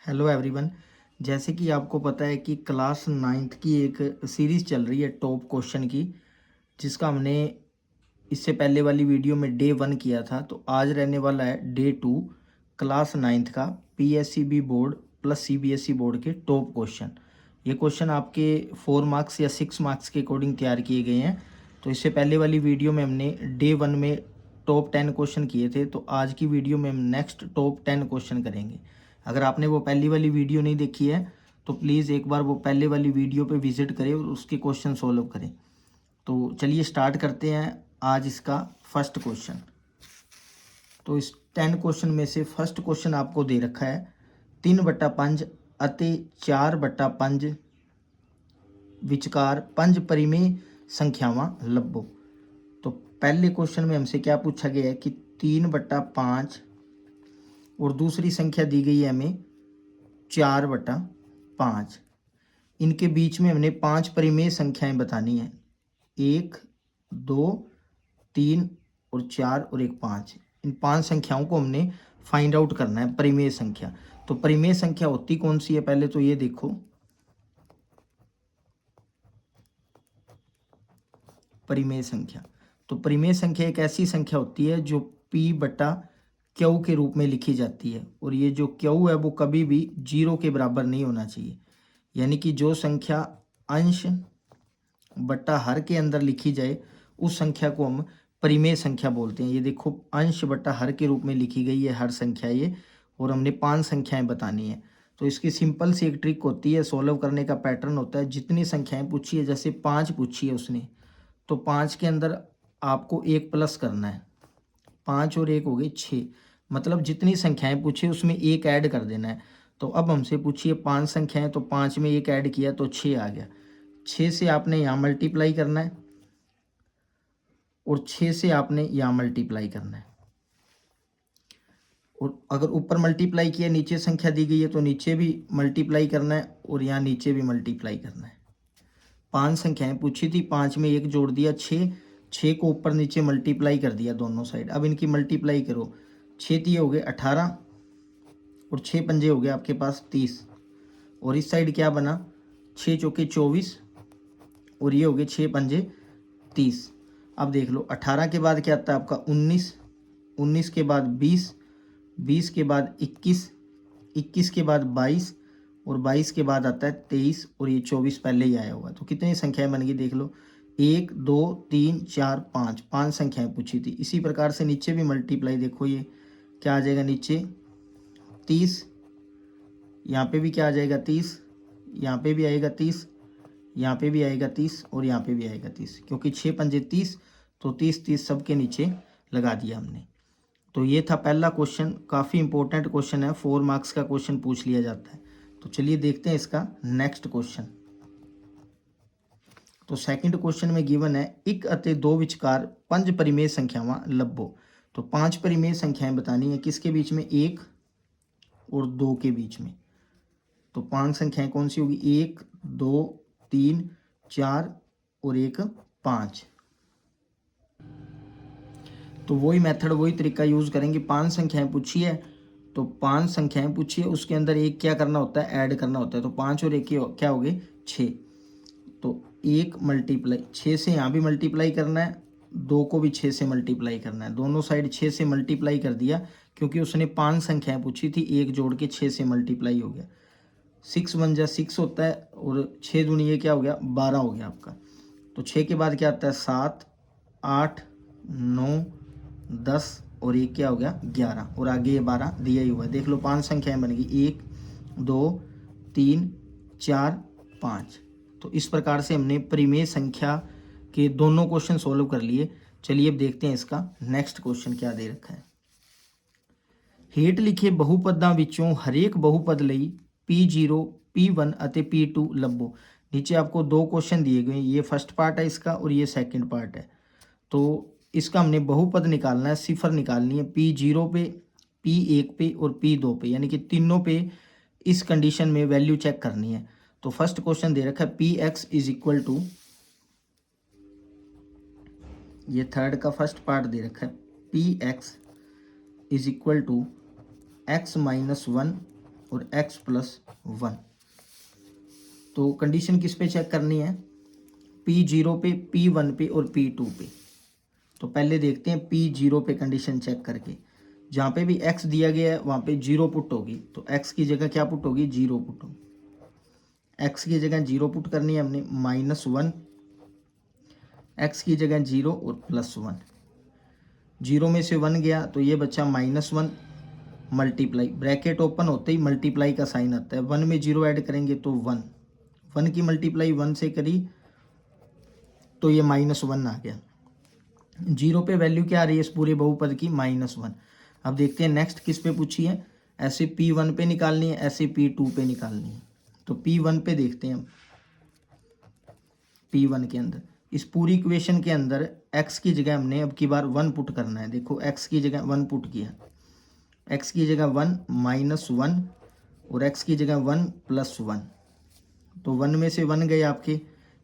Hello everyone. जैसे कि आपको पता है कि क्लास नाइन्थ की एक सीरीज़ चल रही है टॉप क्वेश्चन की, जिसका हमने इससे पहले वाली वीडियो में डे 1 किया था। तो आज रहने वाला है डे 2 क्लास नाइन्थ का PSCB board plus CBSE board के टॉप क्वेश्चन। ये क्वेश्चन आपके 4 मार्क्स या 6 मार्क्स के अकॉर्डिंग तैयार किए गए हैं। तो इससे पहले वाली वीडियो में हमने डे 1 में टॉप 10 क्वेश्चन किए थे, तो आज की वीडियो में हम नेक्स्ट टॉप 10 क्वेश्चन करेंगे। अगर आपने वो पहली वाली वीडियो नहीं देखी है तो प्लीज़ एक बार वो पहले वाली वीडियो पे विजिट करें और उसके क्वेश्चन सॉल्व करें। तो चलिए स्टार्ट करते हैं आज इसका फर्स्ट क्वेश्चन। तो इस 10 क्वेश्चन में से फर्स्ट क्वेश्चन आपको दे रखा है 3/5 ਅਤੇ 4/5 ਵਿਚਕਾਰ 5 परिमेय संख्यावां ਲੱਭੋ। तो पहले क्वेश्चन में हमसे क्या पूछा गया है कि 3/5 और दूसरी संख्या दी गई है हमें 4/5। इनके बीच में हमने 5 परिमेय संख्याएं बतानी है, 1, 2, 3 और 4 और एक 5। इन 5 संख्याओं को हमने फाइंड आउट करना है परिमेय संख्या। तो परिमेय संख्या होती कौन सी है, पहले तो ये देखो। परिमेय संख्या, तो परिमेय संख्या एक ऐसी संख्या होती है जो P/Q के रूप में लिखी जाती है, और ये जो Q है वो कभी भी 0 के बराबर नहीं होना चाहिए। यानी कि जो संख्या अंश बट्टा हर के अंदर लिखी जाए उस संख्या को हम परिमेय संख्या बोलते हैं। ये देखो अंश बट्टा हर के रूप में लिखी गई है हर संख्या ये, और हमने 5 संख्याएं बतानी है। तो इसकी सिंपल सी एक ट्रिक होती है, सॉल्व करने का पैटर्न होता है। जितनी संख्याएं पूछी है, जैसे 5 पूछी है उसने, तो 5 के अंदर आपको 1 प्लस करना है। 5 और 1 हो गए 6, मतलब जितनी संख्याएं पूछी उसमें 1 ऐड कर देना है। तो अब हमसे पूछिए 5 संख्याएं, तो 5 में 1 ऐड किया तो 6 आ गया। 6 से आपने यहाँ मल्टीप्लाई करना है और 6 से आपने यहाँ मल्टीप्लाई करना है। और अगर ऊपर मल्टीप्लाई किया, नीचे संख्या दी गई है तो नीचे भी मल्टीप्लाई करना है और यहाँ नीचे भी मल्टीप्लाई करना है। 5 संख्याएं पूछी थी, 5 में 1 जोड़ दिया 6, 6 को ऊपर नीचे मल्टीप्लाई कर दिया दोनों साइड। अब इनकी मल्टीप्लाई करो, 6 तिये हो गए 18 और 6 पंजे हो गए आपके पास 30, और इस साइड क्या बना 6 चौके 24 और ये हो गए 6 पंजे 30। अब देख लो 18 के बाद क्या आता है आपका 19, 19 के बाद 20, 20 के बाद 21, 21 के बाद 22 और 22 के बाद आता है 23, और ये 24 पहले ही आया हुआ है। तो कितनी संख्याएं बन गई देख लो, 1, 2, 3, 4, 5, 5 संख्याएं पूछी थी। इसी प्रकार से नीचे भी मल्टीप्लाई देखो, ये क्या आ जाएगा नीचे 30, यहाँ पे भी क्या आ जाएगा 30, यहाँ पे भी आएगा 30, यहाँ पे भी आएगा 30 और यहाँ पे भी आएगा 30, क्योंकि 6 पंजे 30, तो 30 30 सब के नीचे लगा दिया हमने। तो ये था पहला क्वेश्चन, काफ़ी इंपॉर्टेंट क्वेश्चन है, 4 मार्क्स का क्वेश्चन पूछ लिया जाता है। तो चलिए देखते हैं इसका नेक्स्ट क्वेश्चन। तो सेकंड क्वेश्चन में गिवन है 1 ਅਤੇ 2 ਵਿਚਕਾਰ 5 परिमेय संख्यावां ਲੱਭੋ। तो 5 परिमेय संख्याएं बतानी है, किसके बीच में 1 और 2 के बीच में। तो 5 संख्याएं कौन सी होगी, 1, 2, 3, 4 और एक 5। तो वही मेथड वही तरीका यूज़ करेंगे। 5 संख्याएं पूछी है, तो 5 संख्याएं पूछी है, उसके अंदर एक क्या करना होता है, ऐड करना होता है। तो 5 और 1 क्या हो गए 6। तो 1 मल्टीप्लाई 6 से यहाँ भी मल्टीप्लाई करना है, 2 को भी 6 से मल्टीप्लाई करना है। दोनों साइड 6 से मल्टीप्लाई कर दिया, क्योंकि उसने 5 संख्याएं पूछी थी, 1 जोड़ के 6 से मल्टीप्लाई हो गया। 6 1 जा 6 होता है, और 6 दूनी ये क्या हो गया 12 हो गया आपका। तो 6 के बाद क्या आता है 7, 8, 9, 10 और एक क्या हो गया 11, और आगे ये 12 दिया ही हुआ है। देख लो 5 संख्याएं बन गई, 1, 2, 3, 4, 5। तो इस प्रकार से हमने परिमेय संख्या के दोनों क्वेश्चन सोल्व कर लिए। चलिए अब देखते हैं इसका नेक्स्ट क्वेश्चन क्या दे रखा है। ਹੇਠ ਲਿਖੇ ਬਹੁਪਦਾਂ ਵਿੱਚੋਂ हरेक बहुपद ਲਈ P0, P1 ਅਤੇ P2 ਲੱਭੋ। नीचे आपको 2 क्वेश्चन दिए गए, ये फर्स्ट पार्ट है इसका और ये सेकंड पार्ट है। तो इसका हमने बहुपद निकालना है, सिफर निकालनी है P0 पे, P1 पे और P2 पे, यानी कि तीनों पे इस कंडीशन में वैल्यू चेक करनी है। तो फर्स्ट क्वेश्चन दे रखा है Px इज इक्वल टू, ये थर्ड का फर्स्ट पार्ट दे रखा है Px is equal to x-1 और x प्लस 1। तो कंडीशन किस पे चेक करनी है, P0 पे, P1 पे और P2 पे। तो पहले देखते हैं P0 पे कंडीशन चेक करके, जहाँ पे भी x दिया गया है वहाँ पे 0 पुट होगी, तो x की जगह क्या पुट होगी, 0 पुट होगी। x की जगह 0 पुट करनी है हमने, -1, x की जगह 0 और +1। 0 में से 1 गया तो ये बच्चा -1, मल्टीप्लाई, ब्रैकेट ओपन होते ही मल्टीप्लाई का साइन आता है। 1 में 0 ऐड करेंगे तो 1, 1 की मल्टीप्लाई 1 से करी तो ये -1 आ गया। 0 पे वैल्यू क्या आ रही है इस पूरे बहुपद की, -1। अब देखते हैं नेक्स्ट किस पे पूछी है, ऐसे P1 पे निकालनी है, ऐसे P2 पे निकालनी है। तो P1 पे देखते हैं हम, P1 के अंदर इस पूरी इक्वेशन के अंदर x की जगह हमने अब की बार 1 पुट करना है। देखो x की जगह 1 पुट किया, x की जगह 1 -1 और x की जगह 1 +1। तो 1 में से 1 गए आपके,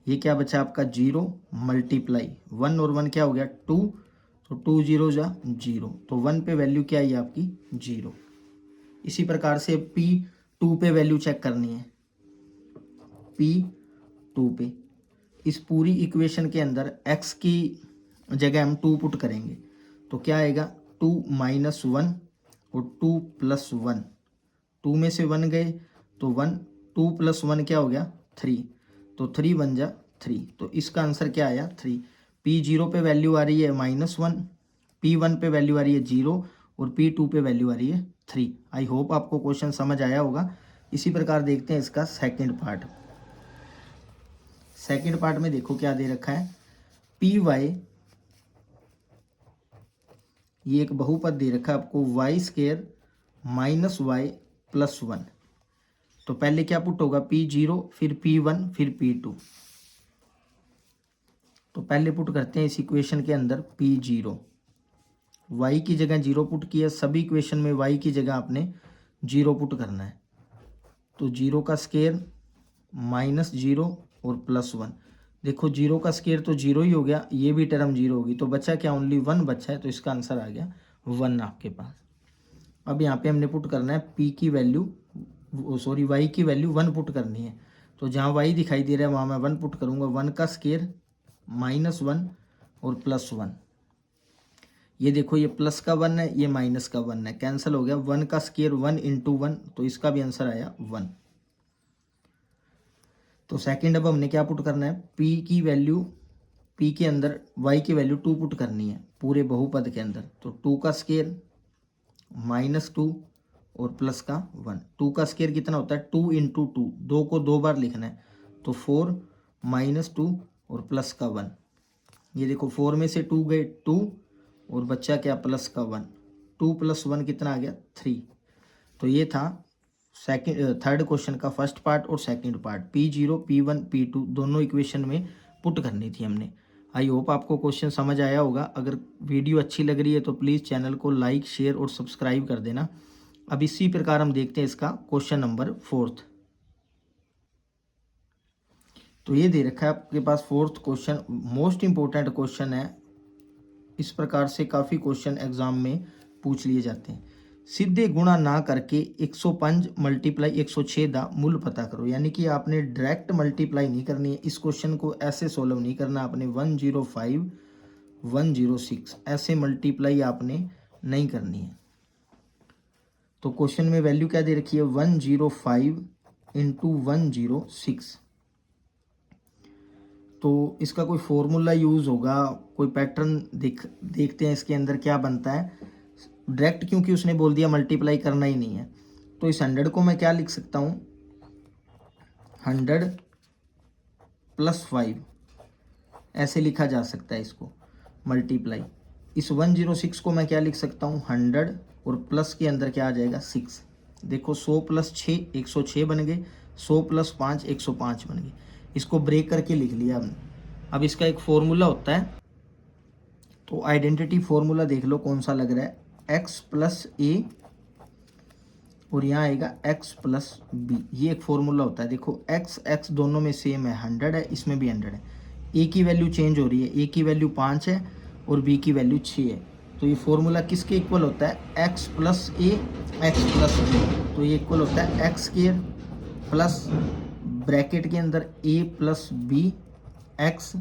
ये क्या बचा आपका 0, मल्टीप्लाई 1 और 1 क्या हो गया 2, तो 2 0 जा 0, तो 1 पे वैल्यू क्या आई आपकी 0। इसी प्रकार से P2 पे वैल्यू चेक करनी है, P2 पे इस पूरी इक्वेशन के अंदर x की जगह हम 2 पुट करेंगे, तो क्या आएगा 2 -1 और 2 + 1। 2 में से 1 गए तो 1, 2 + 1 क्या हो गया 3, तो 3 1 जा 3, तो इसका आंसर क्या आया 3। P0 पे वैल्यू आ रही है -1, P1 पे वैल्यू आ रही है 0 और P2 पे वैल्यू आ रही है 3। आई होप आपको क्वेश्चन समझ आया होगा। इसी प्रकार देखते हैं इसका सेकंड पार्ट। सेकंड पार्ट में देखो क्या दे रखा है, Py, ये एक बहुपद दे रखा है आपको, y² -y + 1। तो पहले क्या पुट होगा P0, फिर P1, फिर P2। तो पहले पुट करते हैं इस इक्वेशन के अंदर P0, y की जगह 0 पुट किया, सभी इक्वेशन में y की जगह आपने 0 पुट करना है। तो 0 का स्क्वायर -0 और +1। देखो 0 का स्क्वायर तो 0 ही हो गया, ये भी टर्म 0 होगी, तो बचा क्या ओनली 1 बचा है, तो इसका आंसर आ गया 1 आपके पास। अब यहाँ पे हमने पुट करना है p की वैल्यू, y की वैल्यू 1 पुट करनी है। तो जहाँ y दिखाई दे रहा है वहाँ मैं 1 पुट करूँगा, 1 का स्क्वायर -1 और +1। ये देखो ये प्लस का 1 है, ये माइनस का 1 है, कैंसिल हो गया। 1 का स्क्वायर 1 × 1, तो इसका भी आंसर आया 1। तो सेकंड अब हमने क्या पुट करना है, p की वैल्यू, p के अंदर y की वैल्यू 2 पुट करनी है पूरे बहुपद के अंदर। तो 2 का स्क्वायर -2 और प्लस का 1। 2 का स्क्वायर कितना होता है 2 × 2, 2 को 2 बार लिखना है, तो 4 -2 और प्लस का 1। ये देखो 4 में से 2 गए 2 और बच्चा क्या प्लस का 1, 2 + 1 कितना आ गया 3। तो ये था थर्ड क्वेश्चन का फर्स्ट पार्ट और second part. P0, P1, P2 दोनों इक्वेशन में पुट करनी थी हमने। आई होप आपको क्वेश्चन समझ आया होगा। अगर वीडियो अच्छी लग रही है तो प्लीज़ चैनल को लाइक, शेयर और सब्सक्राइब कर देना। अब इसी प्रकार हम देखते हैं इसका क्वेश्चन नंबर 4। तो ये दे रखा है आपके पास 4th question, most important question है। इस प्रकार से काफ़ी क्वेश्चन एग्जाम में पूछ लिए जाते हैं। सीधे गुणा ना करके 105 × 106 दा मूल पता करो। यानी कि आपने डायरेक्ट मल्टीप्लाई नहीं करनी है, इस क्वेश्चन को ऐसे सोल्व नहीं करना, आपने 105 106 ऐसे मल्टीप्लाई आपने नहीं करनी है। तो क्वेश्चन में वैल्यू क्या दे रखी है 105 × 106। तो इसका कोई फॉर्मूला यूज़ होगा, कोई पैटर्न देखते हैं इसके अंदर क्या बनता है। डायरेक्ट क्योंकि उसने बोल दिया मल्टीप्लाई करना ही नहीं है, तो इस 100 को मैं क्या लिख सकता हूँ 100 + 5 ऐसे लिखा जा सकता है इसको मल्टीप्लाई। इस 106 को मैं क्या लिख सकता हूँ 100 और प्लस के अंदर क्या आ जाएगा 6। देखो 100 + 6 106 बन गए, 100 + 5 105 बन गए। इसको ब्रेक करके लिख लिया हमने। अब इसका एक फॉर्मूला होता है, तो आइडेंटिटी फॉर्मूला देख लो कौन सा लग रहा है, x + a और यहाँ आएगा x + b। ये एक फॉर्मूला होता है। देखो x दोनों में सेम है, 100 है, इसमें भी 100 है। a की वैल्यू चेंज हो रही है, a की वैल्यू 5 है और b की वैल्यू 6 है। तो ये फॉर्मूला किसके इक्वल होता है, x plus a x plus B, तो ये इक्वल होता है एक्स स्क्वायर प्लस ब्रैकेट के अंदर a plus b x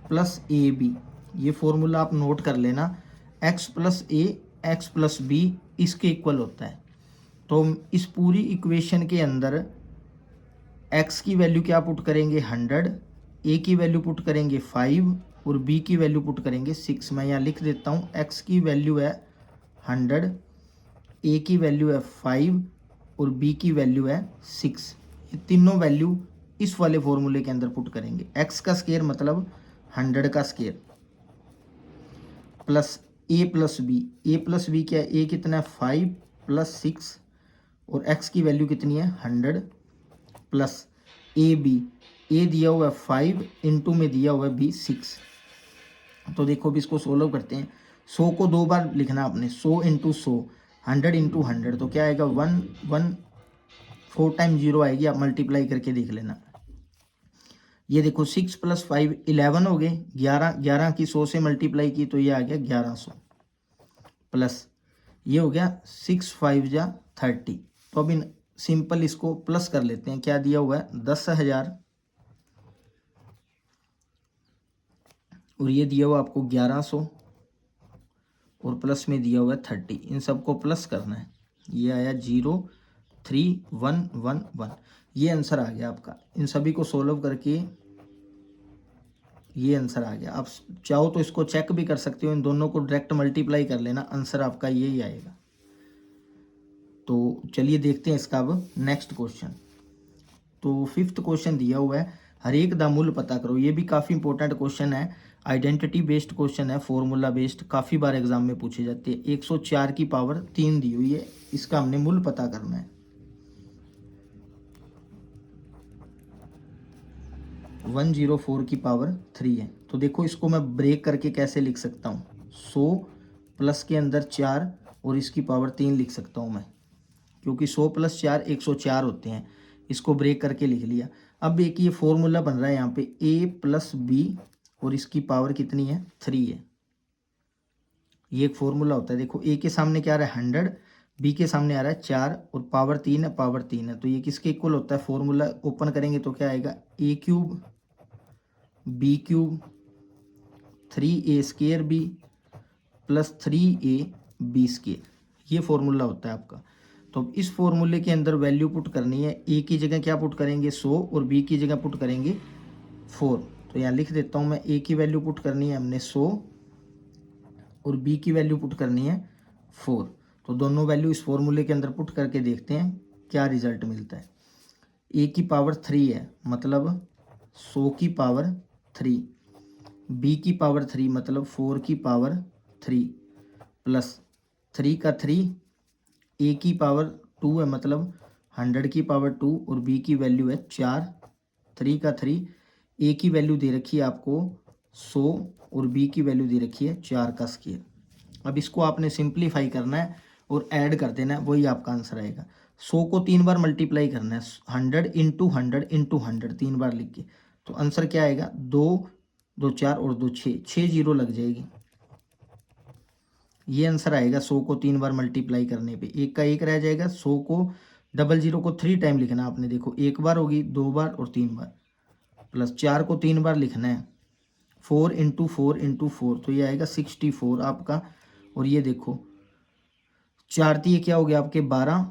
plus a b. ये फॉर्मूला आप नोट कर लेना, x plus a x plus b इसके इक्वल होता है। तो इस पूरी इक्वेशन के अंदर x की वैल्यू क्या पुट करेंगे 100, a की वैल्यू पुट करेंगे 5 और b की वैल्यू पुट करेंगे 6। मैं यहाँ लिख देता हूँ, x की वैल्यू है 100, a की वैल्यू है 5 और b की वैल्यू है 6। ये तीनों वैल्यू इस वाले फॉर्मूले के अंदर पुट करेंगे। x का स्क्वायर मतलब 100 का square plus a plus b क्या है, a कितना है 5 प्लस 6 और x की वैल्यू कितनी है 100 प्लस ए दिया हुआ है 5 इंटू में दिया हुआ है b 6। तो देखो भी इसको सोल्व करते हैं। 100 को 2 बार लिखना आपने, 100 इंटू 100, 100 इंटू 100, तो क्या आएगा 1 4 टाइम 0 आएगी, आप मल्टीप्लाई करके देख लेना। ये देखो 6 प्लस 5 11 हो गए, 11 की 100 से मल्टीप्लाई की तो ये आ गया 1100 प्लस ये हो गया 6 5 जा 30। तो अब इन सिंपल इसको प्लस कर लेते हैं। क्या दिया हुआ है 10,000 और ये दिया हुआ आपको 1100 और प्लस में दिया हुआ है 30। इन सबको प्लस करना है। ये आया 03111, ये आंसर आ गया आपका। इन सभी को सोल्व करके ये आंसर आ गया। आप चाहो तो इसको चेक भी कर सकते हो, इन दोनों को डायरेक्ट मल्टीप्लाई कर लेना, आंसर आपका यही आएगा। तो चलिए देखते हैं इसका अब नेक्स्ट क्वेश्चन। तो 5th क्वेश्चन दिया हुआ है, हर एक दा मूल पता करो। ये भी काफ़ी इंपॉर्टेंट क्वेश्चन है, आइडेंटिटी बेस्ड क्वेश्चन है, फॉर्मूला बेस्ड, काफ़ी बार एग्जाम में पूछे जाते हैं। 104 की पावर 3 दी हुई है, इसका हमने मूल पता करना है। 104 की पावर 3 है। तो देखो इसको मैं ब्रेक करके कैसे लिख सकता हूँ, 100 प्लस के अंदर 4 और इसकी पावर 3 लिख सकता हूँ मैं, क्योंकि 100 प्लस 4 104 होते हैं। इसको ब्रेक करके लिख लिया। अब एक ये फॉर्मूला बन रहा है यहाँ पे a प्लस बी और इसकी पावर कितनी है 3 है। ये एक फॉर्मूला होता है। देखो a के सामने क्या आ रहा है 100, b के सामने आ रहा है 4 और पावर 3 है, पावर 3 है। तो ये किसके इक्वल होता है, फॉर्मूला ओपन करेंगे तो क्या आएगा a cube b cube 3a square b plus 3a b square, ये फॉर्मूला होता है आपका। तो इस फॉर्मूले के अंदर वैल्यू पुट करनी है। a की जगह क्या पुट करेंगे 100 और b की जगह पुट करेंगे 4। तो यहाँ लिख देता हूँ मैं, a की वैल्यू पुट करनी है हमने 100 और b की वैल्यू पुट करनी है 4। तो दोनों वैल्यू इस फॉर्मूले के अंदर पुट करके देखते हैं क्या रिजल्ट मिलता है। a की पावर 3 है मतलब 100 की पावर 3, b की पावर 3 मतलब 4 की पावर 3 प्लस 3 का 3, a की पावर 2 है मतलब 100 की पावर 2 और b की वैल्यू है 4, 3 का 3, a की वैल्यू दे रखी है आपको 100 और b की वैल्यू दे रखी है 4 का स्क्वायर। अब इसको आपने सिंप्लीफाई करना है और ऐड कर देना है, वही आपका आंसर आएगा। 100 को 3 बार मल्टीप्लाई करना है, 100 इंटू 100 इंटू 100 3 बार लिख के, तो आंसर क्या आएगा 2 2 4 और 2 6 0 लग जाएगी। ये आंसर आएगा 100 को 3 बार मल्टीप्लाई करने पे, एक का एक रह जाएगा। 100 को 00 को 3 टाइम लिखना आपने, देखो एक बार होगी, 2 बार और 3 बार, प्लस 4 को 3 बार लिखना है, 4 इंटू 4 इंटू 4, तो ये आएगा 64 आपका। और ये देखो 4 तीय क्या हो गया आपके 12,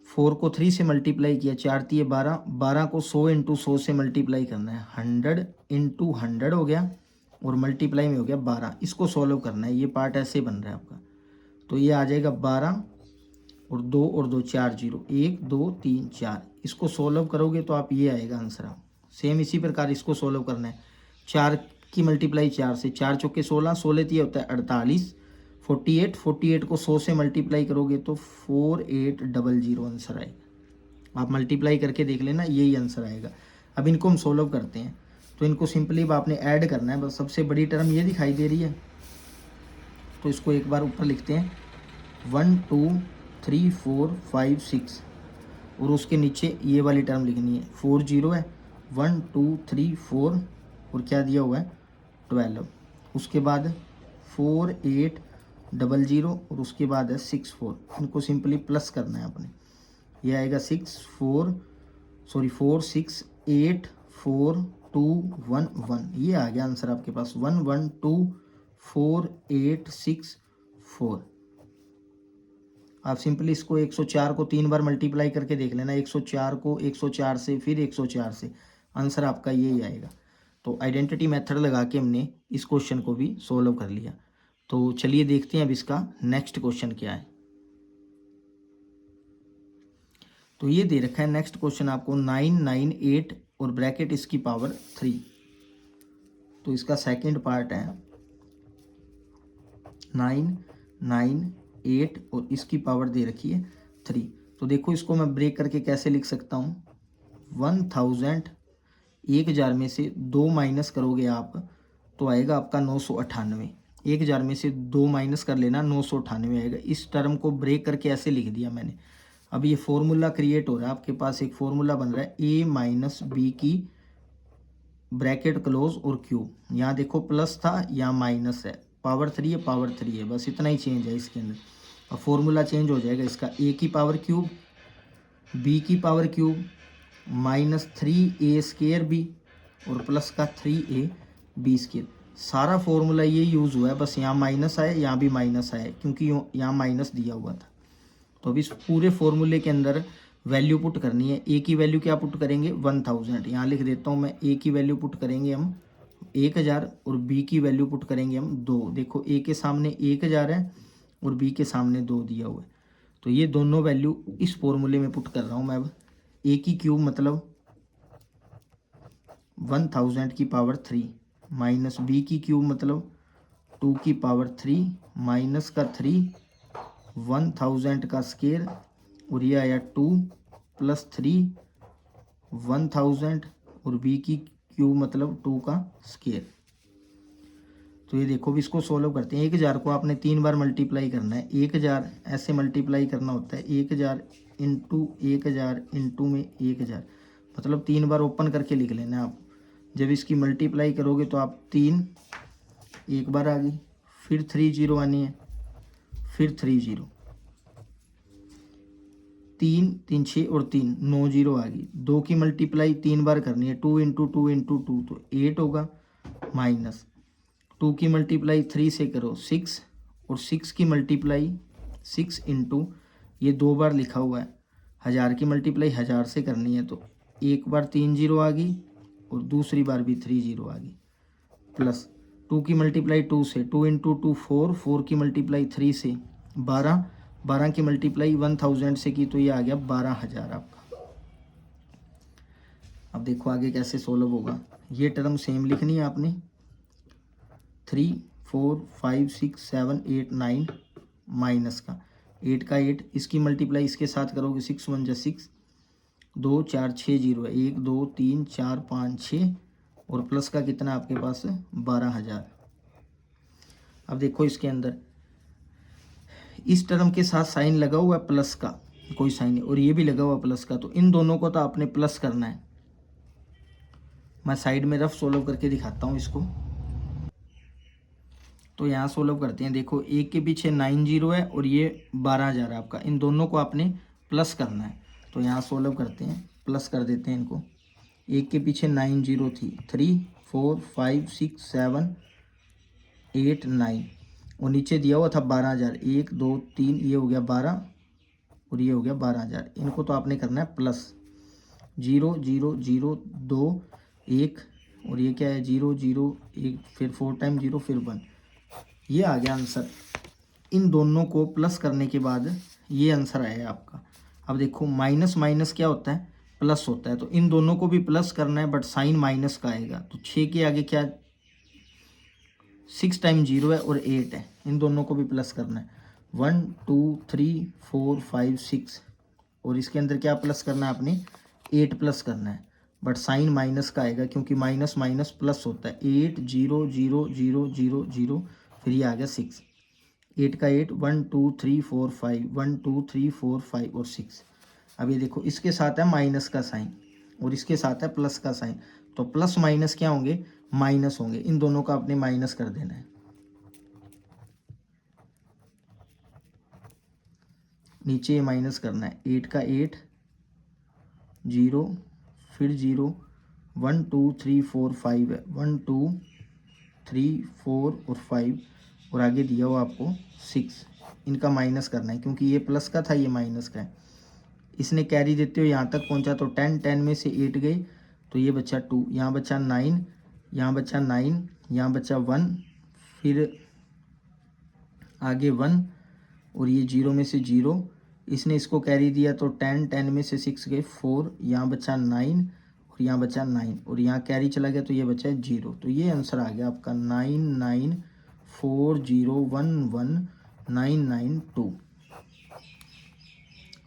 4 को 3 से मल्टीप्लाई किया, 4 तीय 12, 12 को 100 इंटू 100 से मल्टीप्लाई करना है, 100 इंटू 100 हो गया और मल्टीप्लाई में हो गया 12। इसको सॉल्व करना है, ये पार्ट ऐसे बन रहा है आपका। तो ये आ जाएगा 12 और 2 4 0, 1 2 3 4। इसको सॉल्व करोगे तो आप ये आएगा आंसर। सेम इसी प्रकार इसको सॉल्व करना है। 4 की मल्टीप्लाई 4 से, 4 चौके 16, 16 तीय होता है 48, 48, 48 को 100 से मल्टीप्लाई करोगे तो 4800 आंसर आएगा। आप मल्टीप्लाई करके देख लेना, यही आंसर आएगा। अब इनको हम सॉल्व करते हैं। तो इनको सिंपली आपने ऐड करना है, बस सबसे बड़ी टर्म ये दिखाई दे रही है, तो इसको एक बार ऊपर लिखते हैं 1 2 3 4 5 6 और उसके नीचे ये वाली टर्म लिखनी है, 4 0 है, 1 2 3 4 और क्या दिया हुआ है 12, उसके बाद 4 8 00 और उसके बाद है 64। इनको सिंपली प्लस करना है अपने। ये आएगा 4684211। ये आ गया आंसर आपके पास 1124,864। आप सिंपली इसको 104 को 3 बार मल्टीप्लाई करके देख लेना, 104 को 104 से, फिर 104 से, आंसर आपका यही आएगा। तो आइडेंटिटी मेथड लगा के हमने इस क्वेश्चन को भी सोल्व कर लिया। तो चलिए देखते हैं अब इसका नेक्स्ट क्वेश्चन क्या है। तो ये दे रखा है नेक्स्ट क्वेश्चन आपको 998 और ब्रैकेट इसकी पावर 3। तो इसका सेकंड पार्ट है 998 और इसकी पावर दे रखी है 3। तो देखो इसको मैं ब्रेक करके कैसे लिख सकता हूँ। 1000 1000 में से 2 माइनस करोगे आप तो आएगा आपका 998। 1000 में से 2 माइनस कर लेना, 998 आएगा। इस टर्म को ब्रेक करके ऐसे लिख दिया मैंने। अब ये फॉर्मूला क्रिएट हो रहा है, आपके पास एक फॉर्मूला बन रहा है a माइनस बी की ब्रैकेट क्लोज और क्यूब। यहाँ देखो प्लस था, यहाँ माइनस है, पावर 3 है, पावर 3 है, बस इतना ही चेंज है इसके अंदर। अब फॉर्मूला चेंज हो जाएगा इसका, a की पावर क्यूब b की power cube minus 3a² b और प्लस का 3a b²। सारा फॉर्मूला ये यूज़ हुआ है, बस यहाँ माइनस आए, यहाँ भी माइनस आए, क्योंकि यहाँ माइनस दिया हुआ था। तो अब इस पूरे फॉर्मूले के अंदर वैल्यू पुट करनी है। ए की वैल्यू क्या पुट करेंगे 1000, यहाँ लिख देता हूँ मैं। ए की वैल्यू पुट करेंगे हम 1000 और बी की वैल्यू पुट करेंगे हम 2। देखो ए के सामने 1000 है और बी के सामने 2 दिया हुआ है। तो ये दोनों वैल्यू इस फॉर्मूले में पुट कर रहा हूँ मैं। अब ए की क्यूब मतलब 1000 की पावर 3 माइनस बी की क्यूब मतलब 2 की पावर 3 माइनस का 3 1000 का स्केयर और ये आया 2 प्लस 3 1000 और बी की क्यूब मतलब 2 का स्केयर। तो ये देखो भी इसको सोल्व करते हैं। 1000 को आपने 3 बार मल्टीप्लाई करना है। 1000 ऐसे मल्टीप्लाई करना होता है, 1000 इंटू 1000 इंटू में 1000, मतलब 3 बार ओपन करके लिख लेना है आप। जब इसकी मल्टीप्लाई करोगे तो आप 3 एक बार आ गई, फिर 3 0 आनी है, फिर 3 0, 3 3 6 और 3 9 0 आ गई। 2 की मल्टीप्लाई 3 बार करनी है, 2 इंटू 2 इंटू 2 तो 8 होगा, माइनस 2 की मल्टीप्लाई 3 से करो 6 और 6 की मल्टीप्लाई 6 इंटू ये 2 बार लिखा हुआ है, 1000 की मल्टीप्लाई 1000 से करनी है तो एक बार 3 0 आ गई और दूसरी बार भी 3 0 आ गई, प्लस 2 की मल्टीप्लाई 2 से, 2 इंटू 2 4, 4 की मल्टीप्लाई 3 से 12, 12 की मल्टीप्लाई 1000 से की तो ये आ गया 12000 आपका। अब देखो आगे कैसे सोल्व होगा। ये टर्म सेम लिखनी है आपने, 3 4 5 6 7 8 9 माइनस का 8 का 8, इसकी मल्टीप्लाई इसके साथ करोगे 6 1 जा 6, 2 4 6 0 है, 1 2 3 4 5 6 और प्लस का कितना आपके पास 12000। अब देखो इसके अंदर इस टर्म के साथ साइन लगा हुआ है प्लस का, कोई साइन है, और ये भी लगा हुआ प्लस का, तो इन दोनों को तो आपने प्लस करना है। मैं साइड में रफ सोल्व करके दिखाता हूँ इसको। तो यहाँ सोल्व करते हैं। देखो एक के पीछे 9 0 है और ये 12000 आपका, इन दोनों को आपने प्लस करना है। तो यहाँ सोल्व करते हैं, प्लस कर देते हैं इनको। एक के पीछे 9 0 थी, 3 4 5 6 7 8 9 और नीचे दिया हुआ था 12000, 1 2 3, ये हो गया 12 और ये हो गया 12000। इनको तो आपने करना है प्लस, 0 0 0 2 1 और ये क्या है 0 0 1, फिर 4 टाइम 0 फिर 1, ये आ गया आंसर। इन दोनों को प्लस करने के बाद ये आंसर आया आपका। अब देखो माइनस माइनस क्या होता है, प्लस होता है, तो इन दोनों को भी प्लस करना है बट साइन माइनस का आएगा। तो 6 के आगे क्या 6 टाइम 0 है और 8 है, इन दोनों को भी प्लस करना है। 1 2 3 4 5 6 और इसके अंदर क्या प्लस करना है आपने 8 प्लस करना है, बट साइन माइनस का आएगा क्योंकि माइनस माइनस प्लस होता है। 8 0 0 0 0 0 फिर ये आ गया 6, 8 का 8 1 2 3 4 5 1 2 3 4 5 और 6। अब ये देखो इसके साथ है माइनस का साइन और इसके साथ है प्लस का साइन, तो प्लस माइनस क्या होंगे माइनस होंगे, इन दोनों का आपने माइनस कर देना है। नीचे ये माइनस करना है, 8 का 8, 0 फिर 0, 1 2 3 4 5 है, 1 2 3 4 और 5 और आगे दिया हुआ आपको 6। इनका माइनस करना है क्योंकि ये प्लस का था, ये माइनस का है। इसने कैरी देते हुए यहाँ तक पहुँचा तो 10, 10 में से 8 गई तो ये बचा 2, यहाँ बचा 9, यहाँ बचा 9, यहाँ बचा 1, फिर आगे 1 और ये 0 में से 0। इसने इसको कैरी दिया तो 10, 10 में से 6 गए 4, यहाँ बचा 9 और यहाँ बचा 9 और यहाँ कैरी चला गया तो ये बचा 0। तो ये आंसर आ गया आपका 9940119992।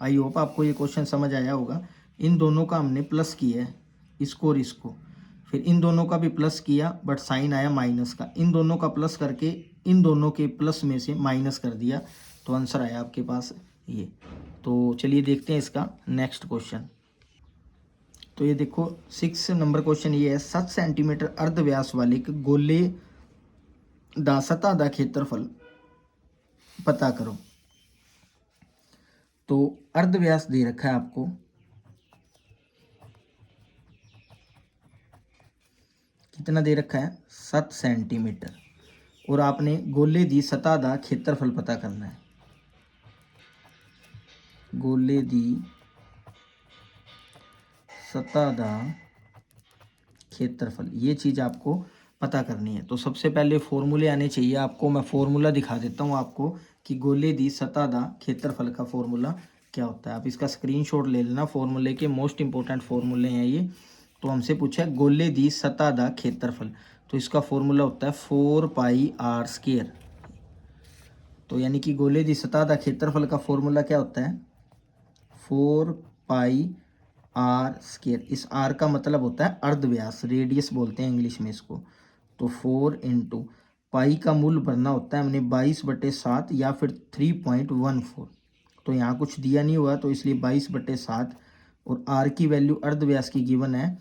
आई होप आपको ये क्वेश्चन समझ आया होगा। इन दोनों का हमने प्लस किया है, इसको और इसको, फिर इन दोनों का भी प्लस किया बट साइन आया माइनस का। इन दोनों का प्लस करके इन दोनों के प्लस में से माइनस कर दिया तो आंसर आया आपके पास ये। तो चलिए देखते हैं इसका नेक्स्ट क्वेश्चन। तो ये देखो 6 नंबर क्वेश्चन ये है, 7 सेंटीमीटर अर्धव्यास वाले एक गोले दा सतह दा क्षेत्रफल पता करो। तो अर्धव्यास दे रखा है आपको, कितना दे रखा है 7 सेंटीमीटर, और आपने गोले दी सतह दा क्षेत्रफल पता करना है। गोले दी सतह दा क्षेत्रफल, ये चीज़ आपको पता करनी है। तो सबसे पहले फॉर्मूले आने चाहिए आपको। मैं फॉर्मूला दिखा देता हूँ आपको कि गोले दी सतह दा क्षेत्रफल का फॉर्मूला क्या होता है। आप इसका स्क्रीनशॉट ले लेना, फॉर्मूले के मोस्ट इंपॉर्टेंट फॉर्मूले हैं ये। तो हमसे पूछा है गोले दी सतह दा क्षेत्रफल, तो इसका फॉर्मूला होता है 4πr²। तो यानी कि गोले दी सतह दा क्षेत्रफल का फॉर्मूला क्या होता है 4πr²। इस r का मतलब होता है अर्धव्यास, रेडियस बोलते हैं इंग्लिश में इसको। तो 4 इंटू पाई का मूल भरना होता है हमने 22/7 या फिर 3.14। तो यहाँ कुछ दिया नहीं हुआ तो इसलिए 22/7, और r की वैल्यू अर्धव्यास की गिवन है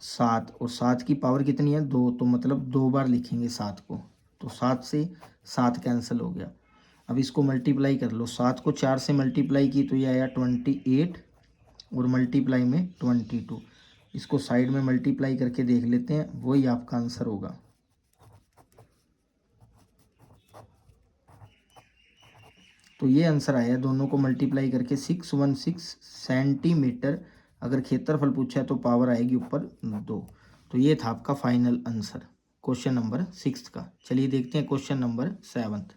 7, और 7 की पावर कितनी है 2, तो मतलब 2 बार लिखेंगे 7 को। तो 7 से 7 कैंसिल हो गया। अब इसको मल्टीप्लाई कर लो, 7 को 4 से मल्टीप्लाई की तो ये आया 28 और मल्टीप्लाई में 22। इसको साइड में मल्टीप्लाई करके देख लेते हैं, वही आपका आंसर होगा। तो ये आंसर आया दोनों को मल्टीप्लाई करके 616 सेंटीमीटर। अगर क्षेत्रफल पूछा है तो पावर आएगी ऊपर 2। तो ये था आपका फाइनल आंसर क्वेश्चन नंबर 6 का। चलिए देखते हैं क्वेश्चन नंबर 7।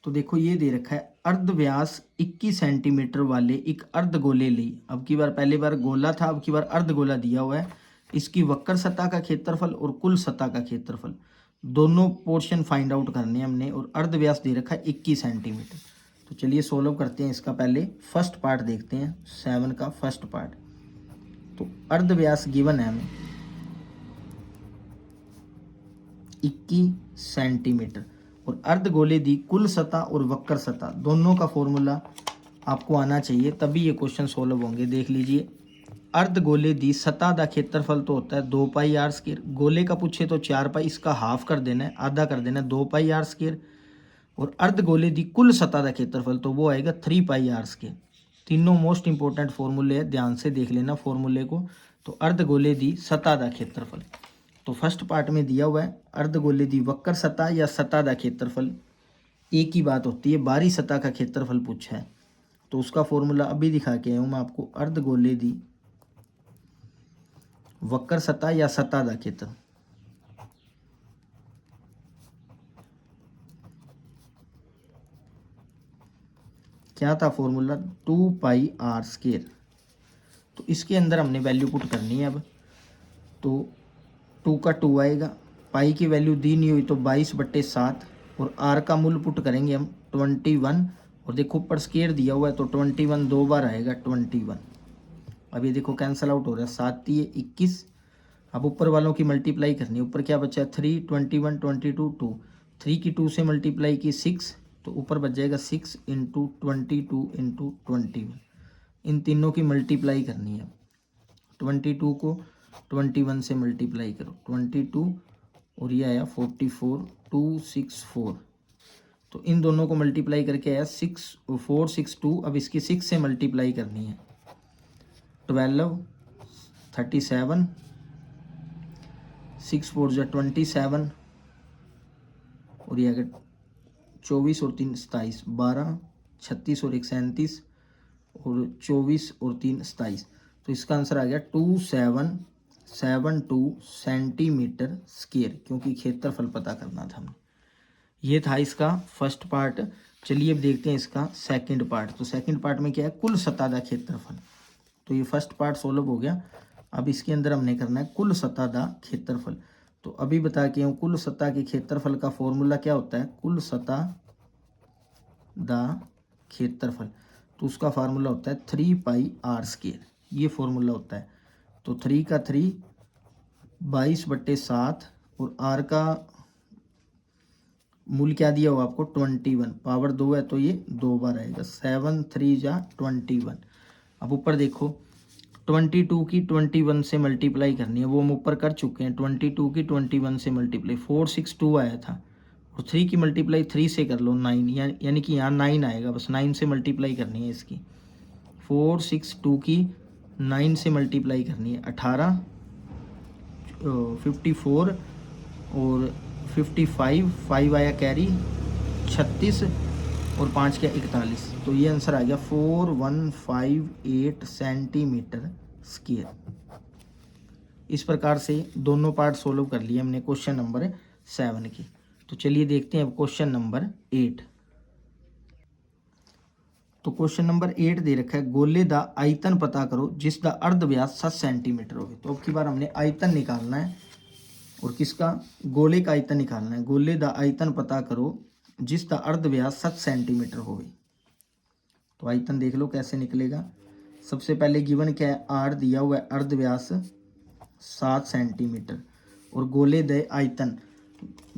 तो देखो ये दे रखा है अर्धव्यास 21 सेंटीमीटर वाले एक अर्धगोले ली। अब की बार, पहली बार गोला था, अब की बार अर्धगोला दिया हुआ है। इसकी वक्र सतह का क्षेत्रफल और कुल सतह का क्षेत्रफल दोनों पोर्शन फाइंड आउट करने हैं हमने, और अर्धव्यास दे रखा है 21 सेंटीमीटर। तो चलिए सोल्व करते हैं इसका। पहले फर्स्ट पार्ट देखते हैं, 7 का फर्स्ट पार्ट। तो अर्धव्यास गिवन है हमें 21 सेंटीमीटर, और अर्धगोले दी कुल सतह और वक्र सतह दोनों का फॉर्मूला आपको आना चाहिए, तभी ये क्वेश्चन सोल्व होंगे। देख लीजिए, अर्धगोले दी सतह दा क्षेत्रफल तो होता है 2πr²। गोले का पूछे तो 4π, इसका हाफ कर देना है, आधा कर देना है 2πr²। और अर्धगोले दी कुल सतह दा क्षेत्रफल तो वो आएगा 3πr²। तीनों मोस्ट इंपॉर्टेंट फॉर्मूले है, ध्यान से देख लेना फॉर्मूले को। तो अर्धगोले दी सतह दा क्षेत्रफल, तो फर्स्ट पार्ट में दिया हुआ है अर्धगोले दी वक्र सतह या सतह दा क्षेत्रफल, एक ही बात होती है। बाहरी सतह का क्षेत्रफल पूछा है तो उसका फॉर्मूला अभी दिखा के आया हूँ मैं आपको। अर्धगोले दी वक्र सतह या सतह दा क्षेत्र, क्या था फॉर्मूला 2πr²। तो इसके अंदर हमने वैल्यू पुट करनी है। अब तो 2 का 2 आएगा, पाई की वैल्यू दी नहीं हुई तो 22/7, और आर का मूल पुट करेंगे हम 21, और देखो ऊपर स्केयर दिया हुआ है तो 21 2 बार आएगा 21। अब ये देखो कैंसल आउट हो रहा है, 7 3 21। अब ऊपर वालों की मल्टीप्लाई करनी है, ऊपर क्या बचा है 3 21 22 2, 3 की 2 से मल्टीप्लाई की 6, तो ऊपर बच जाएगा 6 इंटू 22 इंटू 21। इन तीनों की मल्टीप्लाई करनी है, 22 को 21 से मल्टीप्लाई करो 22, और ये आया 44 264। तो इन दोनों को मल्टीप्लाई करके आया 462। अब इसकी 6 से मल्टीप्लाई करनी है। 12, 37, 6 4 जा 27 और ये अगर 24 और 3 27, 12, 36 और 1 37 और 24 और 3 27। तो इसका आंसर आ गया 2772 सेंटीमीटर स्क्वायर, क्योंकि क्षेत्रफल पता करना था हमें। ये था इसका फर्स्ट पार्ट। चलिए अब देखते हैं इसका सेकंड पार्ट। तो सेकंड पार्ट में क्या है, कुल सतह का क्षेत्रफल। तो ये फर्स्ट पार्ट सोल्व हो गया। अब इसके अंदर हमने करना है कुल सतह का क्षेत्रफल। तो अभी बता के हूँ, कुल सतह के क्षेत्रफल का फॉर्मूला क्या होता है, कुल सतह का क्षेत्रफल। तो उसका फार्मूला होता है 3πr²। ये फॉर्मूला होता है। तो 3 का 3 22/7 और r का मूल क्या दिया हुआ आपको 21, पावर 2 है तो ये 2 बार आएगा। 7 3 जा 21। अब ऊपर देखो 22 की 21 से मल्टीप्लाई करनी है, वो हम ऊपर कर चुके हैं। 22 की 21 से मल्टीप्लाई 462 आया था, और 3 की मल्टीप्लाई 3 से कर लो 9, यानी कि यहाँ 9 आएगा। बस 9 से मल्टीप्लाई करनी है इसकी। 462 की 9 से मल्टीप्लाई करनी है। 18, 54 और 55, 5 आया कैरी, 36 और 5 क्या 41। तो ये आंसर आ गया 4158 सेंटीमीटर स्क्वायर। इस प्रकार से दोनों पार्ट सोल्व कर लिए हमने क्वेश्चन नंबर 7 की। तो चलिए देखते हैं अब क्वेश्चन नंबर 8। तो क्वेश्चन नंबर 8 दे रखा है, गोले दा आयतन पता करो जिस दा अर्ध व्यास 7 सेंटीमीटर होगी। तो अब की बार हमने आयतन निकालना है, और किसका, गोले का आयतन निकालना है। गोले दा आयतन पता करो जिस दा अर्ध व्यास 7 सेंटीमीटर होगी। तो आयतन देख लो कैसे निकलेगा। सबसे पहले गिवन क्या है, आर दिया हुआ है, अर्ध व्यास 7 सेंटीमीटर, और गोले दे आयतन,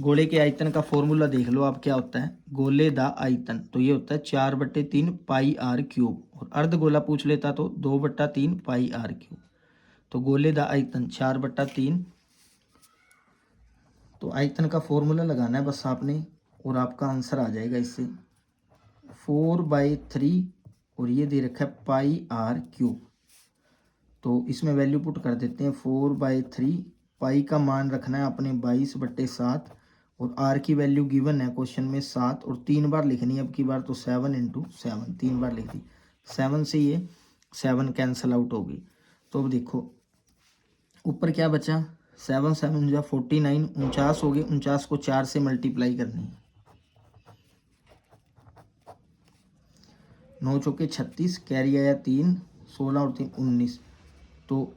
गोले के आयतन का फॉर्मूला देख लो आप क्या होता है, गोले दा आयतन। तो ये होता है 4/3 πr³। और अर्ध गोला पूछ लेता तो 2/3 πr³। तो गोले दा आयतन 4/3। तो आयतन का फॉर्मूला लगाना है बस आपने, और आपका आंसर आ जाएगा इससे 4/3, और ये दे रखा है πr³। तो इसमें वैल्यू पुट कर देते हैं 4/3। पाई का मान रखना है अपने 22/7, और आर की वैल्यू गिवन है क्वेश्चन में 7, और 3 बार लिखनी है अब की बार। तो 7 × 7, 3 बार लिख दी। 7 से ये 7 कैंसिल आउट हो गई। तो अब देखो ऊपर क्या बचा, 7 7 जा 49, 49 हो गए। 49 को 4 से मल्टीप्लाई करनी है। 9 चौके 36, कैरी आया 3, 16 और 3 19। तो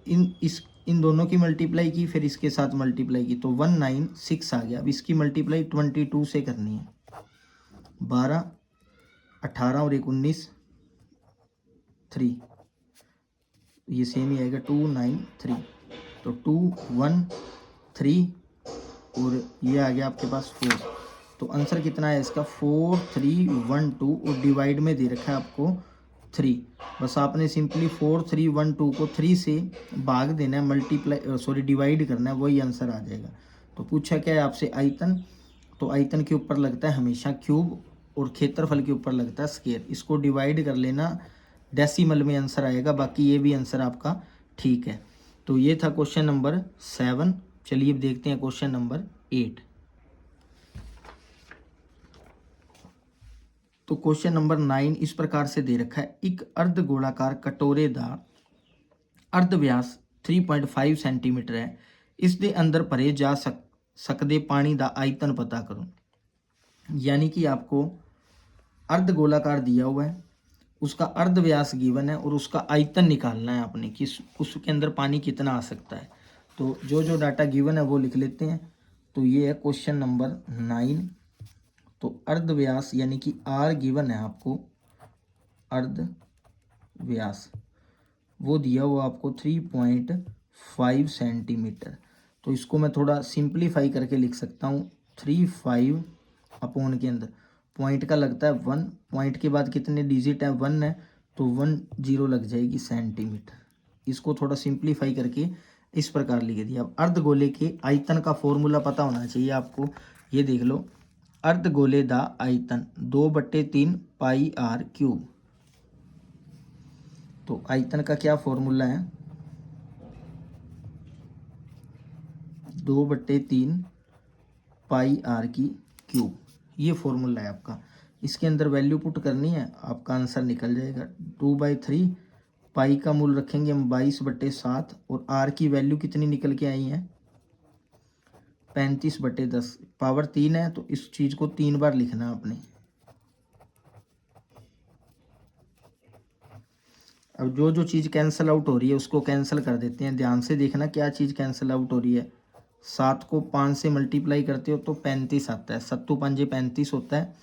इन दोनों की मल्टीप्लाई की, फिर इसके साथ मल्टीप्लाई की, तो 196 आ गया। अब इसकी मल्टीप्लाई 22 से करनी है। 12, 18 और 1 19, 3, ये सेम ही आएगा 293। तो 213 और ये आ गया आपके पास 4। तो आंसर कितना है इसका 4312, और डिवाइड में दे रखा है आपको 3। बस आपने सिंपली 4312 को 3 से भाग देना है, मल्टीप्लाई डिवाइड करना है, वही आंसर आ जाएगा। तो पूछा क्या है आपसे, आयतन। तो आयतन के ऊपर लगता है हमेशा क्यूब, और क्षेत्रफल के ऊपर लगता है स्क्वायर। इसको डिवाइड कर लेना, डेसिमल में आंसर आएगा। बाकी ये भी आंसर आपका ठीक है। तो ये था क्वेश्चन नंबर 7। चलिए अब देखते हैं क्वेश्चन नंबर 8। तो क्वेश्चन नंबर 9 इस प्रकार से दे रखा है, एक अर्ध गोलाकार कटोरे दा अर्ध व्यास 3.5 सेंटीमीटर है, इस दे अंदर भरे जा सकदे पानी दा आयतन पता करो। यानी कि आपको अर्ध गोलाकार दिया हुआ है, उसका अर्ध व्यास गिवन है, और उसका आयतन निकालना है आपने कि उसके अंदर पानी कितना आ सकता है। तो जो डाटा गिवन है वो लिख लेते हैं। तो ये है क्वेश्चन नंबर 9। तो अर्ध व्यास यानी कि आर गिवन है आपको, अर्ध व्यास वो दिया हुआ आपको 3.5 सेंटीमीटर। तो इसको मैं थोड़ा सिंप्लीफाई करके लिख सकता हूँ। 3/5 अपॉन के अंदर पॉइंट का लगता है 1, पॉइंट के बाद कितने डिजिट है 1 है, तो 1 0 लग जाएगी सेंटीमीटर। इसको थोड़ा सिंप्लीफाई करके इस प्रकार लिख दिया। अब अर्ध गोले के आयतन का फॉर्मूला पता होना चाहिए आपको। ये देख लो, अर्धगोले दा आयतन 2/3 पाई आर क्यूब। तो आयतन का क्या फॉर्मूला है, 2/3 पाई आर की क्यूब, ये फॉर्मूला है आपका। इसके अंदर वैल्यू पुट करनी है, आपका आंसर निकल जाएगा। 2/3 पाई का मूल रखेंगे हम 22/7 और आर की वैल्यू कितनी निकल के आई है 35/10। पावर 3 है तो इस चीज़ को 3 बार लिखना है आपने। अब जो जो चीज़ कैंसिल आउट हो रही है उसको कैंसिल कर देते हैं। ध्यान से देखना क्या चीज़ कैंसिल आउट हो रही है। 7 को 5 से मल्टीप्लाई करते हो तो 35 आता है, 7 5 35 होता है।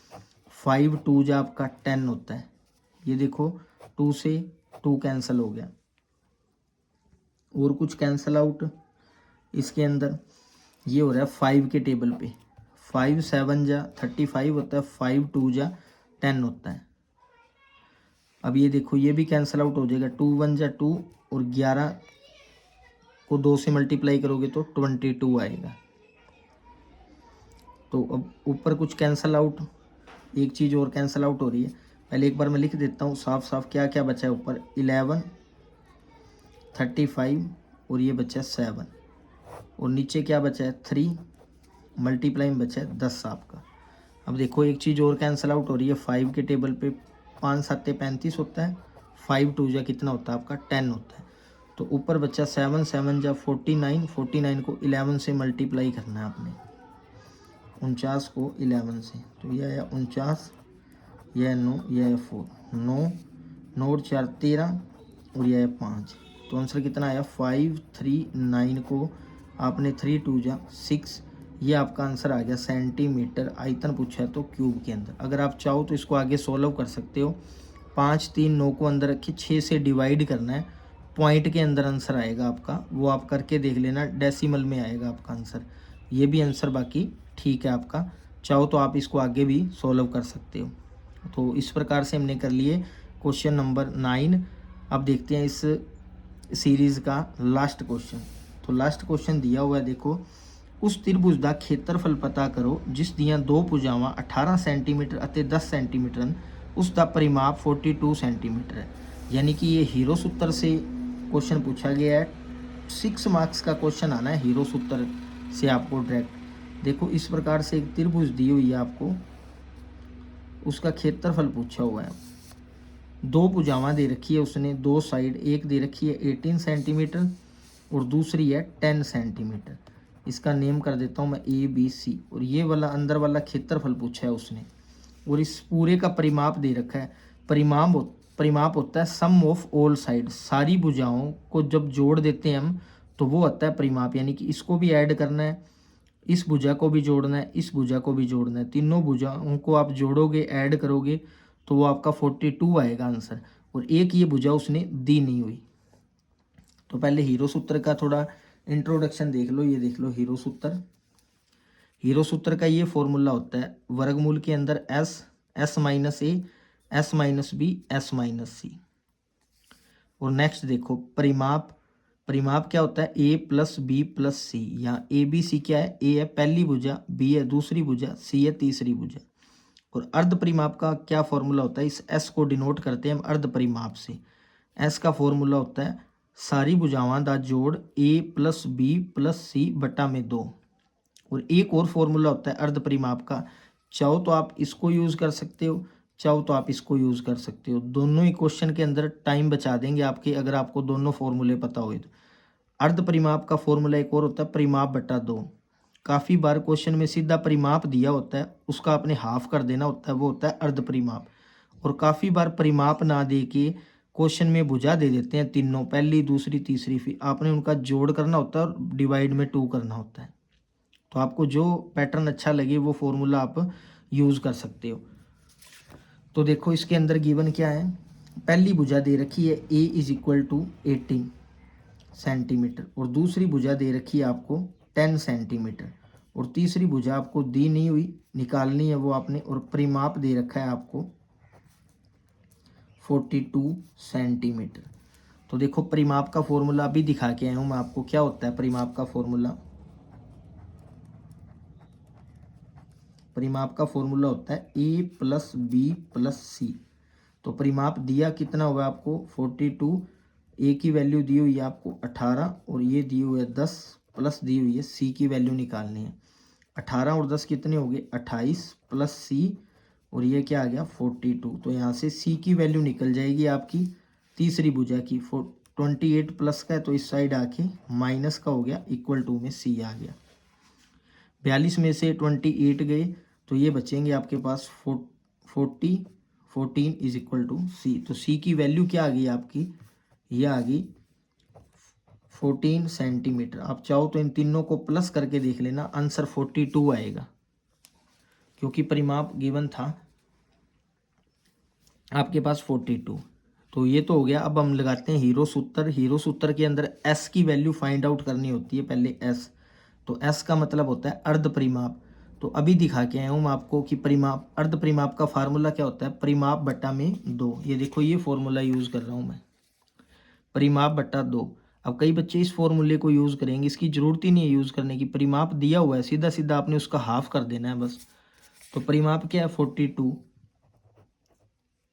5 2 जा आपका 10 होता है। ये देखो 2 से 2 कैंसिल हो गया। और कुछ कैंसिल आउट इसके अंदर ये हो रहा है 5 के टेबल पे। 5 7 जा 35 होता है, 5 2 जा 10 होता है। अब ये देखो ये भी कैंसिल आउट हो जाएगा, 2 1 जा 2 और 11 को 2 से मल्टीप्लाई करोगे तो 22 आएगा। तो अब ऊपर कुछ कैंसिल आउट, एक चीज़ और कैंसिल आउट हो रही है। पहले एक बार मैं लिख देता हूँ साफ साफ क्या क्या बचा है ऊपर। 11 35 और ये बचा 7 और नीचे क्या बचा है 3 मल्टीप्लाई में बचा है 10 आपका। अब देखो एक चीज़ और कैंसिल आउट हो रही है। 5 के टेबल पे 5 7 35 होता है, 5 2 जा कितना होता है आपका 10 होता है। तो ऊपर बच्चा 7 7 जा 49, 49 को 11 से मल्टीप्लाई करना है आपने, 49 को 11 से। तो यह आया 49, यह 9, यह 4, 9 9 और 4 13 और यह 5। तो आंसर कितना आया 5 3 9 को आपने 3 2 जा 6, ये आपका आंसर आ गया सेंटीमीटर। आयतन पूछा है तो क्यूब के अंदर। अगर आप चाहो तो इसको आगे सोल्व कर सकते हो। 5 3 9 को अंदर रखिए, 6 से डिवाइड करना है, पॉइंट के अंदर आंसर आएगा आपका, वो आप करके देख लेना, डेसिमल में आएगा आपका आंसर। ये भी आंसर बाकी ठीक है आपका, चाहो तो आप इसको आगे भी सोल्व कर सकते हो। तो इस प्रकार से हमने कर लिए क्वेश्चन नंबर 9। अब देखते हैं इस सीरीज़ का लास्ट क्वेश्चन। तो लास्ट क्वेश्चन दिया हुआ है देखो, उस त्रिभुज का खेत्रफल पता करो जिस दियां दो भुजावां 18 सेंटीमीटर ਅਤੇ 10 सेंटीमीटर ਹਨ, उसका परिमाप 42 सेंटीमीटर है। यानी कि ये हीरो सूत्र से क्वेश्चन पूछा गया है। 6 मार्क्स का क्वेश्चन आना है हीरो सूत्र से आपको डायरेक्ट। देखो इस प्रकार से एक त्रिभुज दी हुई है आपको, उसका क्षेत्रफल पूछा हुआ है। दो भुजावां दे रखी है उसने, दो साइड, एक दे रखी है 18 सेंटीमीटर और दूसरी है 10 सेंटीमीटर। इसका नेम कर देता हूँ मैं ABC। और ये वाला अंदर वाला क्षेत्रफल पूछा है उसने, और इस पूरे का परिमाप दे रखा है। परिमाप होता है सम ऑफ ऑल साइड, सारी भुजाओं को जब जोड़ देते हैं हम तो वो होता है परिमाप। यानी कि इसको भी ऐड करना है, इस भुजा को भी जोड़ना है, इस भुजा को भी जोड़ना है। तीनों भुजाओं को आप जोड़ोगे, ऐड करोगे तो वो आपका 42 आएगा आंसर। और एक ये भुजा उसने दी नहीं हुई। तो पहले हीरो सूत्र का थोड़ा इंट्रोडक्शन देख लो। ये देख लो हीरो सूत्र। हीरो सूत्र का ये फॉर्मूला होता है वर्गमूल के अंदर S, S minus A, S minus B, S minus C. और नेक्स्ट देखो परिमाप। परिमाप क्या होता है A plus B plus C. यहाँ ए बी सी क्या है, ए है पहली भुजा, बी है दूसरी भुजा, सी है तीसरी भुजा। और अर्ध परिमाप का क्या फॉर्मूला होता है, इस एस को डिनोट करते हैं हम अर्ध परिमाप से। एस का फॉर्मूला होता है सारी भुजावां दा जोड़ ए प्लस बी प्लस सी बटा में 2। और एक और फॉर्मूला होता है अर्ध परिमाप का, चाहो तो आप इसको यूज़ कर सकते हो, चाहो तो आप इसको यूज़ कर सकते हो। दोनों ही क्वेश्चन के अंदर टाइम बचा देंगे आपके, अगर आपको दोनों फॉर्मूले पता हो तो। अर्ध परिमाप का फॉर्मूला एक और होता है परिमाप बटा 2। काफ़ी बार क्वेश्चन में सीधा परिमाप दिया होता है, उसका आपने हाफ कर देना होता है, वो होता है अर्ध परिमाप। और काफ़ी बार परिमाप ना दे के क्वेश्चन में भुजा दे देते हैं तीनों, पहली दूसरी तीसरी, फिर आपने उनका जोड़ करना होता है और डिवाइड में 2 करना होता है। तो आपको जो पैटर्न अच्छा लगे वो फॉर्मूला आप यूज़ कर सकते हो। तो देखो इसके अंदर गिवन क्या है, पहली भुजा दे रखी है ए इज इक्वल टू 18 सेंटीमीटर और दूसरी भुजा दे रखी है आपको 10 सेंटीमीटर और तीसरी भुजा आपको दी नहीं हुई, निकालनी है वो आपने। और परिमाप दे रखा है आपको 42 सेंटीमीटर। तो देखो परिमाप का फॉर्मूला अभी दिखा के आया हूँ मैं आपको, क्या होता है परिमाप का फॉर्मूला। परिमाप का फॉर्मूला होता है ए प्लस बी प्लस सी। तो परिमाप दिया कितना हुआ आपको 42, ए की वैल्यू दी हुई है आपको 18 और ये दी हुई है 10 प्लस दी हुई है सी की वैल्यू निकालनी है। 18 और 10 कितने हो गए 28 प्लस सी और ये क्या आ गया 42। तो यहाँ से सी की वैल्यू निकल जाएगी आपकी तीसरी भुजा की 28 प्लस का है तो इस साइड आके माइनस का हो गया इक्वल टू में सी आ गया। 42 में से 28 गए तो ये बचेंगे आपके पास 14 इज इक्वल टू सी। तो सी की वैल्यू क्या आ गई आपकी, ये आ गई 14 सेंटीमीटर। आप चाहो तो इन तीनों को प्लस करके देख लेना, आंसर 42 आएगा क्योंकि परिमाप गिवन था आपके पास 42। तो ये तो हो गया। अब हम लगाते हैं हीरो सूत्र। हीरो सूत्र के अंदर एस की वैल्यू फाइंड आउट करनी होती है पहले एस। तो एस का मतलब होता है अर्ध परिमाप। तो अभी दिखा के आया हूँ मैं आपको कि परिमाप अर्ध परिमाप का फार्मूला क्या होता है, परिमाप बट्टा में 2। ये देखो ये फॉर्मूला यूज़ कर रहा हूँ मैं, परिमाप बट्टा 2। अब कई बच्चे इस फॉर्मूले को यूज़ करेंगे, इसकी ज़रूरत ही नहीं है यूज़ करने की। परिमाप दिया हुआ है, सीधा सीधा आपने उसका हाफ कर देना है बस। तो परिमाप क्या है 42,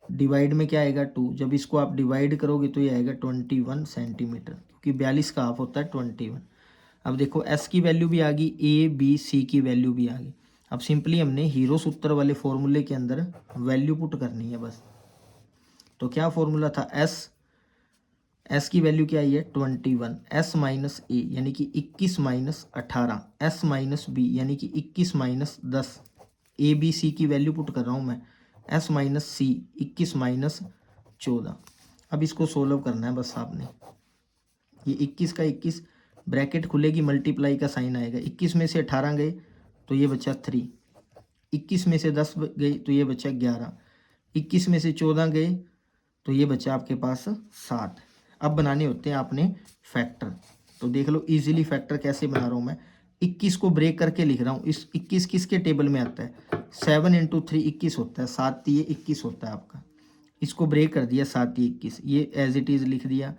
डिवाइड में क्या आएगा 2। जब इसको आप डिवाइड करोगे तो ये आएगा 21 सेंटीमीटर, क्योंकि 42 का हाफ होता है 21। अब देखो एस की वैल्यू भी आ गई, ए बी सी की वैल्यू भी आ गई। अब सिंपली हमने हीरो सूत्र वाले फॉर्मूले के अंदर वैल्यू पुट करनी है बस। तो क्या फॉर्मूला था एस की वैल्यू क्या आई है 21, एस माइनस ए यानी कि 21 माइनस 18, एस माइनस बी यानी कि 21 माइनस 10, ए बी सी की वैल्यू पुट कर रहा हूँ मैं, एस माइनस सी 21 माइनस 14। अब इसको सोल्व करना है बस आपने। ये 21 का 21 ब्रैकेट खुलेगी, मल्टीप्लाई का साइन आएगा। 21 में से 18 गए तो ये बचा 3, 21 में से 10 गए तो ये बचा 11, 21 में से 14 गए तो ये बचा आपके पास 7। अब बनाने होते हैं आपने फैक्टर। तो देख लो इजीली फैक्टर कैसे बना रहा हूँ मैं। 21 को ब्रेक करके लिख रहा हूँ। इस 21 किसके टेबल में आता है, 7 × 3 21 होता है, 7 ये 21 होता है आपका। इसको ब्रेक कर दिया 7 21, ये एज इट इज़ लिख दिया,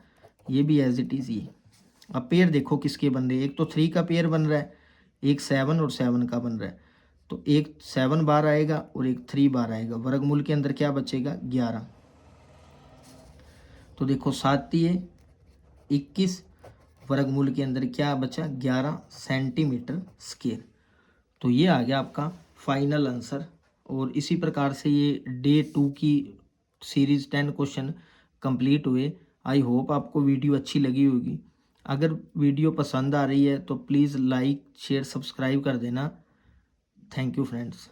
ये भी एज इट इज़ ये। अब पेयर देखो किसके बन रहे हैं, एक तो 3 का पेयर बन रहा है, एक 7 और 7 का बन रहा है। तो एक 7 बार आएगा और एक 3 बार आएगा। वर्गमूल के अंदर क्या बचेगा 11। तो देखो 7 21, वर्गमूल के अंदर क्या बचा 11 सेंटीमीटर स्क्वायर। तो ये आ गया आपका फाइनल आंसर। और इसी प्रकार से ये डे 2 की सीरीज़ 10 क्वेश्चन कंप्लीट हुए। आई होप आपको वीडियो अच्छी लगी होगी। अगर वीडियो पसंद आ रही है तो प्लीज़ लाइक शेयर सब्सक्राइब कर देना। Thank you friends.